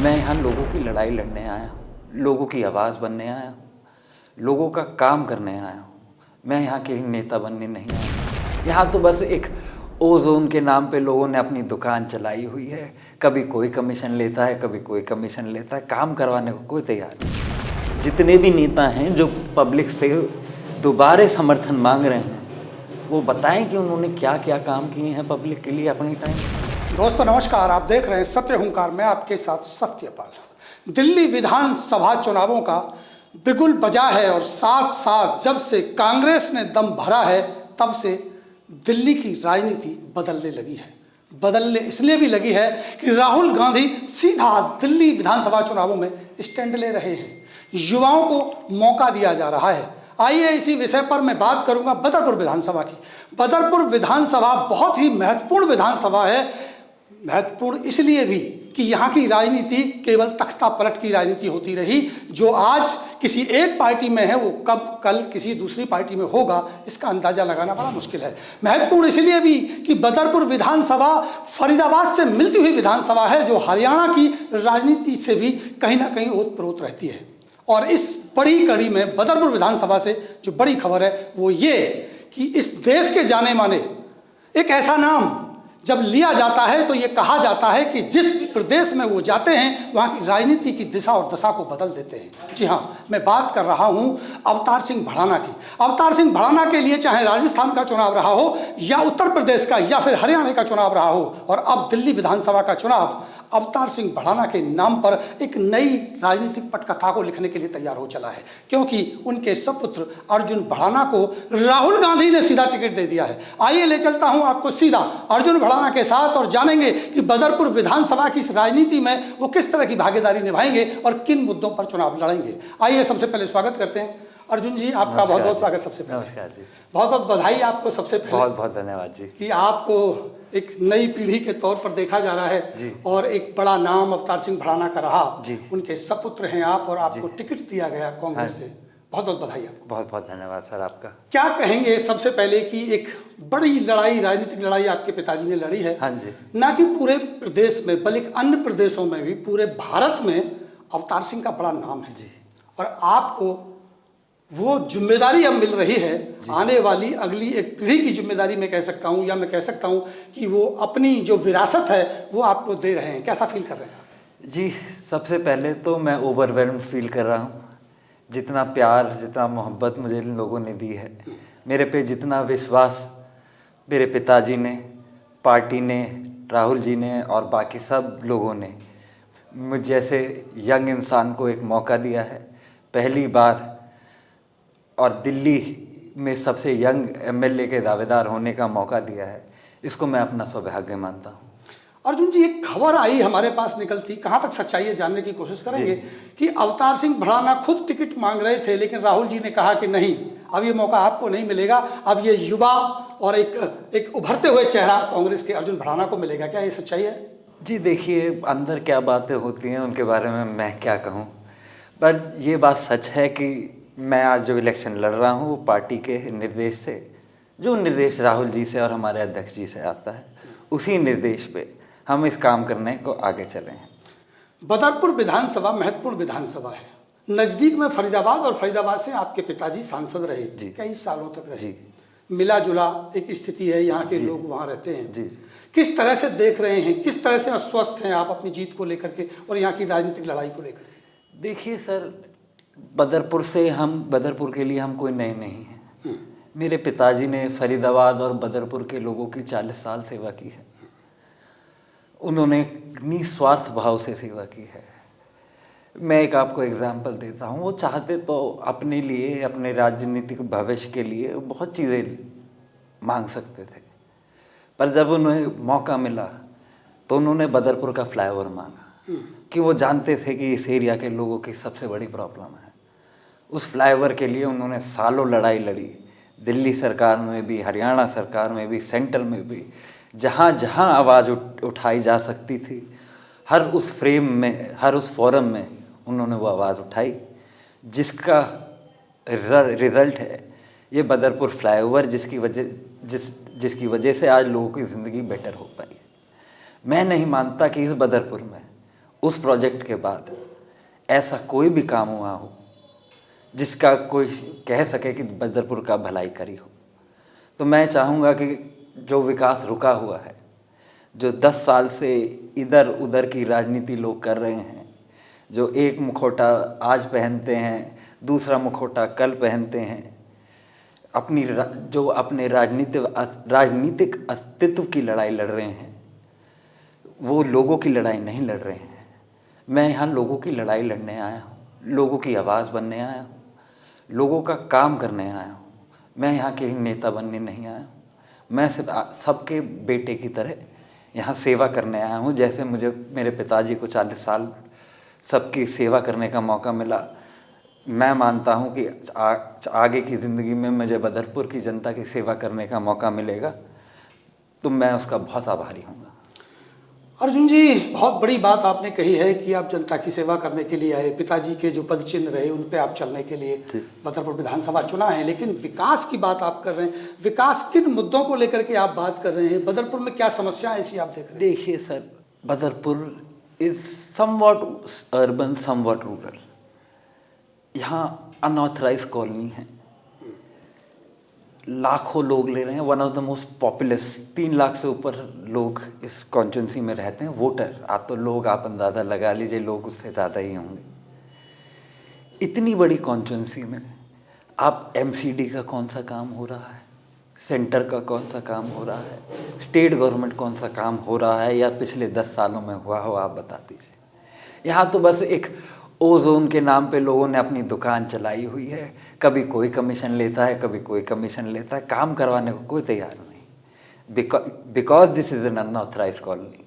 मैं यहाँ लोगों की लड़ाई लड़ने आया हूँ, लोगों की आवाज़ बनने आया हूँ, लोगों का काम करने आया हूँ। मैं यहाँ के नेता बनने नहीं आया। यहाँ तो बस एक ओजोन के नाम पे लोगों ने अपनी दुकान चलाई हुई है। कभी कोई कमीशन लेता है, कभी कोई कमीशन लेता है। काम करवाने को कोई तैयार नहीं। जितने भी नेता हैं जो पब्लिक से दोबारा समर्थन मांग रहे हैं, वो बताएं कि उन्होंने क्या क्या काम किए हैं पब्लिक के लिए अपनी टाइम। दोस्तों नमस्कार, आप देख रहे हैं सत्य हुंकार। मैं आपके साथ सत्यपाल। दिल्ली विधानसभा चुनावों का बिगुल बजा है और साथ साथ जब से कांग्रेस ने दम भरा है तब से दिल्ली की राजनीति बदलने लगी है। बदलने इसलिए भी लगी है कि राहुल गांधी सीधा दिल्ली विधानसभा चुनावों में स्टैंड ले रहे हैं। युवाओं को मौका दिया जा रहा है। आइए इसी विषय पर मैं बात करूंगा बदरपुर विधानसभा की। बदरपुर विधानसभा बहुत ही महत्वपूर्ण विधानसभा है। महत्वपूर्ण इसलिए भी कि यहाँ की राजनीति केवल तख्ता पलट की राजनीति होती रही। जो आज किसी एक पार्टी में है वो कब कल किसी दूसरी पार्टी में होगा, इसका अंदाजा लगाना बड़ा मुश्किल है। महत्वपूर्ण इसलिए भी कि बदरपुर विधानसभा फरीदाबाद से मिलती हुई विधानसभा है, जो हरियाणा की राजनीति से भी कहीं ना कहीं ओतप्रोत रहती है। और इस बड़ी कड़ी में बदरपुर विधानसभा से जो बड़ी खबर है वो ये कि इस देश के जाने माने एक ऐसा नाम जब लिया जाता है तो ये कहा जाता है कि जिस प्रदेश में वो जाते हैं वहाँ की राजनीति की दिशा और दशा को बदल देते हैं। जी हाँ, मैं बात कर रहा हूँ अवतार सिंह भड़ाना की। अवतार सिंह भड़ाना के लिए चाहे राजस्थान का चुनाव रहा हो या उत्तर प्रदेश का या फिर हरियाणा का चुनाव रहा हो, और अब दिल्ली विधानसभा का चुनाव अवतार सिंह भड़ाना के नाम पर एक नई राजनीतिक पटकथा को लिखने के लिए तैयार हो चला है, क्योंकि उनके सपुत्र अर्जुन भड़ाना को राहुल गांधी ने सीधा टिकट दे दिया है। आइए ले चलता हूं आपको सीधा अर्जुन भड़ाना के साथ और जानेंगे कि बदरपुर विधानसभा की इस राजनीति में वो किस तरह की भागीदारी निभाएंगे और किन मुद्दों पर चुनाव लड़ेंगे। आइए सबसे पहले स्वागत करते हैं अर्जुन जी, आपका बहुत बहुत स्वागत। सबसे पहले नमस्कार जी, बहुत बहुत बधाई आपको। सबसे पहले बहुत बहुत धन्यवाद जी कि आपको एक नई पीढ़ी के तौर पर देखा जा रहा है जी। और एक बड़ा नाम अवतार सिंह भड़ाना का रहा जी। उनके सपुत्र हैं आप और आपको टिकट दिया गया कांग्रेस से। बहुत बहुत बधाई आपको। बहुत बहुत धन्यवाद सर आपका। क्या कहेंगे सबसे पहले कि एक बड़ी लड़ाई, राजनीतिक लड़ाई आपके पिताजी ने लड़ी है। हाँ जी। ना कि पूरे प्रदेश में बल्कि अन्य प्रदेशों में भी, पूरे भारत में अवतार सिंह का बड़ा नाम है जी। और आपको वो जिम्मेदारी अब मिल रही है, आने वाली अगली एक पीढ़ी की जिम्मेदारी मैं कह सकता हूँ, या मैं कह सकता हूँ कि वो अपनी जो विरासत है वो आपको दे रहे हैं। कैसा फील कर रहे हैं जी, सबसे पहले तो मैं ओवरवेल्म्ड फील कर रहा हूँ। जितना प्यार, जितना मोहब्बत मुझे इन लोगों ने दी है, मेरे पे जितना विश्वास मेरे पिताजी ने, पार्टी ने, राहुल जी ने और बाकी सब लोगों ने मुझ जैसे यंग इंसान को एक मौका दिया है, पहली बार, और दिल्ली में सबसे यंग एमएलए के दावेदार होने का मौका दिया है। इसको मैं अपना सौभाग्य मानता हूँ। अर्जुन जी, एक खबर आई हमारे पास निकलती, कहाँ तक सच्चाई है जानने की कोशिश करेंगे, कि अवतार सिंह भड़ाना खुद टिकट मांग रहे थे, लेकिन राहुल जी ने कहा कि नहीं, अब ये मौका आपको नहीं मिलेगा, अब ये युवा और एक उभरते हुए चेहरा कांग्रेस के अर्जुन भड़ाना को मिलेगा। क्या ये सच्चाई है? जी देखिए, अंदर क्या बातें होती हैं उनके बारे में मैं क्या कहूँ, पर ये बात सच है कि मैं आज जो इलेक्शन लड़ रहा हूँ वो पार्टी के निर्देश से, जो निर्देश राहुल जी से और हमारे अध्यक्ष जी से आता है, उसी निर्देश पे हम इस काम करने को आगे चले हैं। बदरपुर विधानसभा महत्वपूर्ण विधानसभा है, नज़दीक में फरीदाबाद, और फरीदाबाद से आपके पिताजी सांसद रहे कई सालों तक रहे जी। मिला जुला एक स्थिति है, यहाँ के लोग वहाँ रहते हैं जी। किस तरह से देख रहे हैं, किस तरह से अस्वस्थ हैं आप अपनी जीत को लेकर के और यहाँ की राजनीतिक लड़ाई को लेकर? देखिए सर, बदरपुर के लिए हम कोई नए नहीं हैं। मेरे पिताजी ने फरीदाबाद और बदरपुर के लोगों की 40 साल सेवा की है। उन्होंने निस्वार्थ भाव से सेवा की है। मैं एक आपको एग्जाम्पल देता हूँ। वो चाहते तो अपने लिए, अपने राजनीतिक भविष्य के लिए बहुत चीज़ें मांग सकते थे, पर जब उन्हें मौका मिला तो उन्होंने बदरपुर का फ्लाईओवर मांगा, कि वो जानते थे कि इस एरिया के लोगों की सबसे बड़ी प्रॉब्लम है। उस फ्लाईओवर के लिए उन्होंने सालों लड़ाई लड़ी, दिल्ली सरकार में भी, हरियाणा सरकार में भी, सेंट्रल में भी, जहाँ जहाँ आवाज़ उठाई जा सकती थी, हर उस फ्रेम में, हर उस फोरम में उन्होंने वो आवाज़ उठाई, जिसका रिज़ल्ट है ये बदरपुर फ्लाईओवर, जिसकी वजह से आज लोगों की ज़िंदगी बेटर हो पाई। मैं नहीं मानता कि इस बदरपुर में उस प्रोजेक्ट के बाद ऐसा कोई भी काम हुआ हो जिसका कोई कह सके कि बदरपुर का भलाई करी हो, तो मैं चाहूँगा कि जो विकास रुका हुआ है, जो 10 साल से इधर उधर की राजनीति लोग कर रहे हैं, जो एक मुखौटा आज पहनते हैं, दूसरा मुखौटा कल पहनते हैं, जो अपने राजनीतिक अस्तित्व की लड़ाई लड़ रहे हैं, वो लोगों की लड़ाई नहीं लड़ रहे हैं। मैं यहाँ लोगों की लड़ाई लड़ने आया हूँ, लोगों की आवाज़ बनने आया हूँ, लोगों का काम करने आया हूँ। मैं यहाँ के नेता बनने नहीं आया हूँ। मैं सिर्फ सबके बेटे की तरह यहाँ सेवा करने आया हूँ। जैसे मुझे मेरे पिताजी को 40 साल सबकी सेवा करने का मौका मिला, मैं मानता हूँ कि आगे की ज़िंदगी में मुझे बदरपुर की जनता की सेवा करने का मौका मिलेगा, तो मैं उसका बहुत आभारी हूँ। अर्जुन जी, बहुत बड़ी बात आपने कही है कि आप जनता की सेवा करने के लिए आए, पिताजी के जो पद चिन्ह रहे उन पे आप चलने के लिए बदरपुर विधानसभा चुना है। लेकिन विकास की बात आप कर रहे हैं, विकास किन मुद्दों को लेकर के आप बात कर रहे हैं? बदरपुर में क्या समस्या ऐसी आप देख रहे हैं? देखिए sir, Badarpur is somewhat urban somewhat rural. यहाँ अनऑथराइज कॉलोनी है, लाखों लोग ले रहे हैं, one of the most populous, 3 lakh से ऊपर लोग इस कॉन्स्टिट्यूंसी में रहते हैं। वोटर आप तो लोग आप अंदाज़ा लगा लीजिए, लोग उससे ज़्यादा ही होंगे। इतनी बड़ी कॉन्स्टिट्यूंसी में आप एमसीडी का कौन सा काम हो रहा है, सेंटर का कौन सा काम हो रहा है, स्टेट गवर्नमेंट कौन सा काम हो रहा है, या पिछले 10 सालों में हुआ हो, आप बता दीजिए। यहाँ तो बस एक ओजोन के नाम पे लोगों ने अपनी दुकान चलाई हुई है, कभी कोई कमीशन लेता है, कभी कोई कमीशन लेता है, काम करवाने को कोई तैयार नहीं, because this is an unauthorised colony.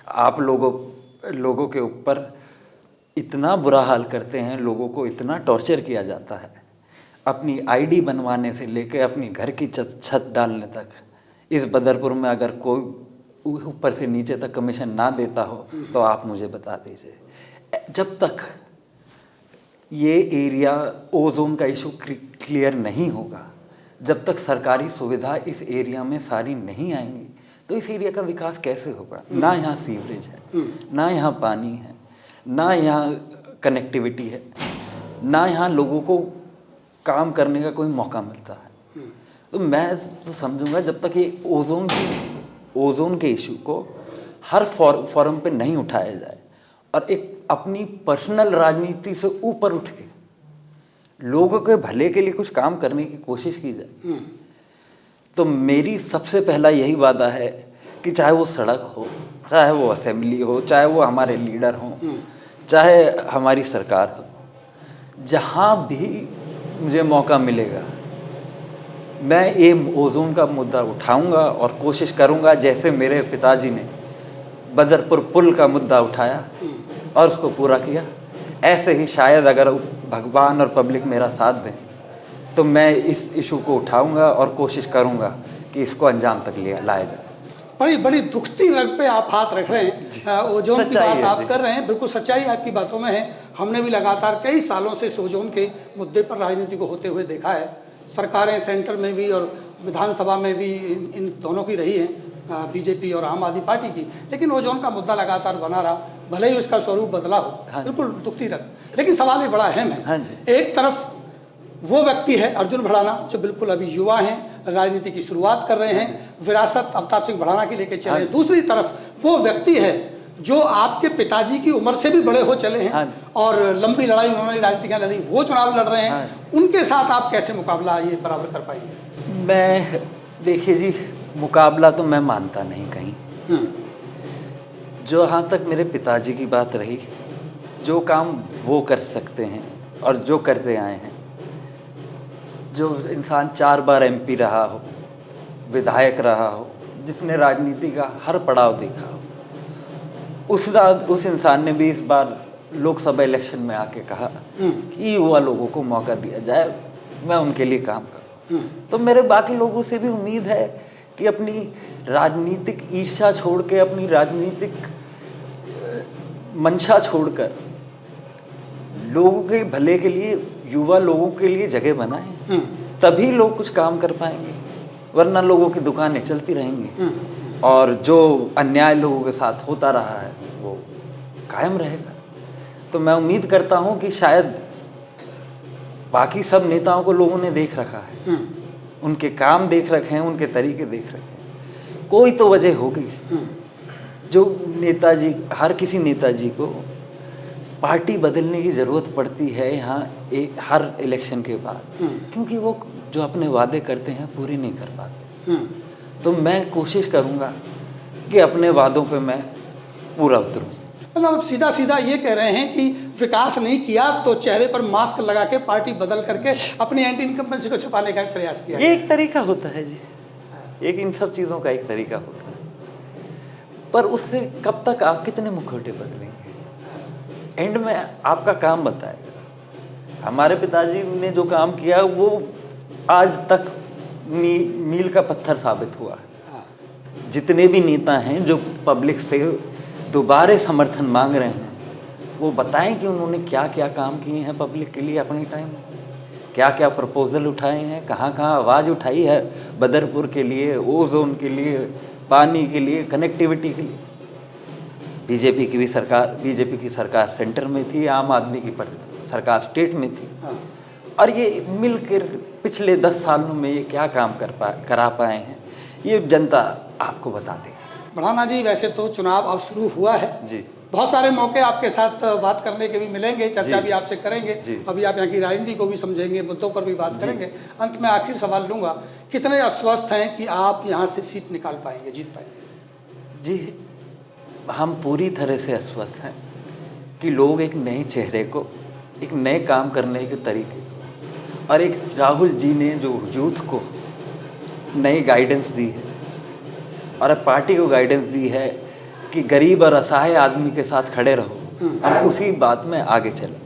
आप लोगों के ऊपर इतना बुरा हाल करते हैं, लोगों को इतना टॉर्चर किया जाता है, अपनी आईडी बनवाने से लेकर अपनी घर की छत डालने तक। इस बदरपुर में अगर कोई ऊपर से नीचे तक कमीशन ना देता हो तो आप मुझे बता दीजिए। जब तक ये एरिया ओजोन का इशू क्लियर नहीं होगा, जब तक सरकारी सुविधा इस एरिया में सारी नहीं आएंगी, तो इस एरिया का विकास कैसे होगा? ना यहाँ सीवरेज है, ना यहाँ पानी है, ना यहाँ कनेक्टिविटी है, ना यहाँ लोगों को काम करने का कोई मौका मिलता है। तो मैं तो समझूंगा जब तक ये ओजोन के इशू को हर फोरम पे नहीं उठाया जाए और एक अपनी पर्सनल राजनीति से ऊपर उठ के लोगों के भले के लिए कुछ काम करने की कोशिश की जाए, तो मेरी सबसे पहला यही वादा है कि चाहे वो सड़क हो, चाहे वो असेंबली हो, चाहे वो हमारे लीडर हों, चाहे हमारी सरकार हो, जहाँ भी मुझे मौका मिलेगा मैं ये ओजोन का मुद्दा उठाऊंगा और कोशिश करूंगा, जैसे मेरे पिताजी ने बदरपुर पुल का मुद्दा उठाया और उसको पूरा किया, ऐसे ही शायद अगर भगवान और पब्लिक मेरा साथ दें तो मैं इस इशू को उठाऊंगा और कोशिश करूंगा कि इसको अंजाम तक लाया जाए। बड़ी दुखती रग पे आप हाथ रख रहे हैं। ओजोन की बात आप कर रहे हैं, बिल्कुल सच्चाई आपकी बातों में है। हमने भी लगातार कई सालों से ओजोन के मुद्दे पर राजनीति को होते हुए देखा है। सरकारें सेंटर में भी और विधानसभा में भी इन दोनों की रही हैं, बीजेपी और आम आदमी पार्टी की, लेकिन ओजोन का मुद्दा लगातार बना रहा, भले ही उसका स्वरूप बदला हो। बिल्कुल दुखती रग। लेकिन सवाल ये बड़ा अहम है। एक तरफ वो व्यक्ति है अर्जुन भड़ाना, जो बिल्कुल अभी युवा हैं, राजनीति की शुरुआत कर रहे हैं, विरासत अवतार सिंह भड़ाना की लेके चले। दूसरी तरफ वो व्यक्ति है जो आपके पिताजी की उम्र से भी बड़े हो चले हैं और लंबी लड़ाई उन्होंने राजनीतिक लड़ी, वो चुनाव लड़ रहे हैं। उनके साथ आप कैसे मुकाबला ये बराबर कर पाएंगे? मैं देखिए जी, मुकाबला तो मैं मानता नहीं कहीं। जो यहाँ तक मेरे पिताजी की बात रही, जो काम वो कर सकते हैं और जो करते आए हैं, जो इंसान 4 बार एमपी रहा हो, विधायक रहा हो, जिसने राजनीति का हर पड़ाव देखा हो, उस इंसान ने भी इस बार लोकसभा इलेक्शन में आके कहा कि युवा लोगों को मौका दिया जाए, मैं उनके लिए काम करूँ। तो मेरे बाकी लोगों से भी उम्मीद है कि अपनी राजनीतिक ईर्ष्या छोड़ के, अपनी राजनीतिक मंशा छोड़कर लोगों के भले के लिए, युवा लोगों के लिए जगह बनाएं, तभी लोग कुछ काम कर पाएंगे, वरना लोगों की दुकानें चलती रहेंगी और जो अन्याय लोगों के साथ होता रहा है वो कायम रहेगा। तो मैं उम्मीद करता हूँ कि शायद बाकी सब नेताओं को लोगों ने देख रखा है, उनके काम देख रखे हैं, उनके तरीके देख रखे हैं। कोई तो वजह होगी जो नेताजी, हर किसी नेताजी को पार्टी बदलने की ज़रूरत पड़ती है यहाँ हर इलेक्शन के बाद, क्योंकि वो जो अपने वादे करते हैं पूरे नहीं कर पाते। तो मैं कोशिश करूँगा कि अपने वादों पे मैं पूरा उतरूँ। मतलब सीधा सीधा ये कह रहे हैं कि विकास नहीं किया तो चेहरे पर मास्क लगा के पार्टी बदल करके अपनी एंटी इनकम्बेंसी को छिपाने का प्रयास किया। ये एक तरीका होता है जी, एक इन सब चीज़ों का एक तरीका होता है, पर उससे कब तक आप कितने मुखौटे बदलेंगे, एंड में आपका काम बताएगा। हमारे पिताजी ने जो काम किया वो आज तक मील का पत्थर साबित हुआ है। जितने भी नेता हैं जो पब्लिक से दोबारा समर्थन मांग रहे हैं, वो बताएं कि उन्होंने क्या क्या काम किए हैं पब्लिक के लिए अपने टाइम में, क्या क्या प्रपोजल उठाए हैं, कहाँ कहाँ आवाज़ उठाई है बदरपुर के लिए, ओजोन के लिए, पानी के लिए, कनेक्टिविटी के लिए। बीजेपी की सरकार सेंटर में थी, आम आदमी की सरकार स्टेट में थी, और ये मिलकर पिछले 10 सालों में ये क्या काम करा पाए हैं, ये जनता आपको बता देगी। बढ़ाना जी, वैसे तो चुनाव अब शुरू हुआ है जी, बहुत सारे मौके आपके साथ बात करने के भी मिलेंगे, चर्चा भी आपसे करेंगे, अभी आप यहाँ की राजनीति को भी समझेंगे, मुद्दों पर भी बात करेंगे। अंत में आखिर सवाल लूँगा, कितने आश्वस्त हैं कि आप यहाँ से सीट निकाल पाएंगे, जीत पाएंगे? जी, हम पूरी तरह से आश्वस्त हैं कि लोग एक नए चेहरे को, एक नए काम करने के तरीके को, और एक राहुल जी ने जो यूथ को नई गाइडेंस दी है और पार्टी को गाइडेंस दी है कि गरीब और असहाय आदमी के साथ खड़े रहो, हम उसी बात में आगे चलें।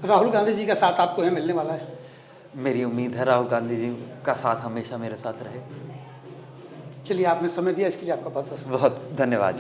राहुल गांधी जी का साथ आपको यहाँ मिलने वाला है? मेरी उम्मीद है राहुल गांधी जी का साथ हमेशा मेरे साथ रहे। चलिए, आपने समय दिया, इसके लिए आपका बहुत बहुत बहुत धन्यवाद।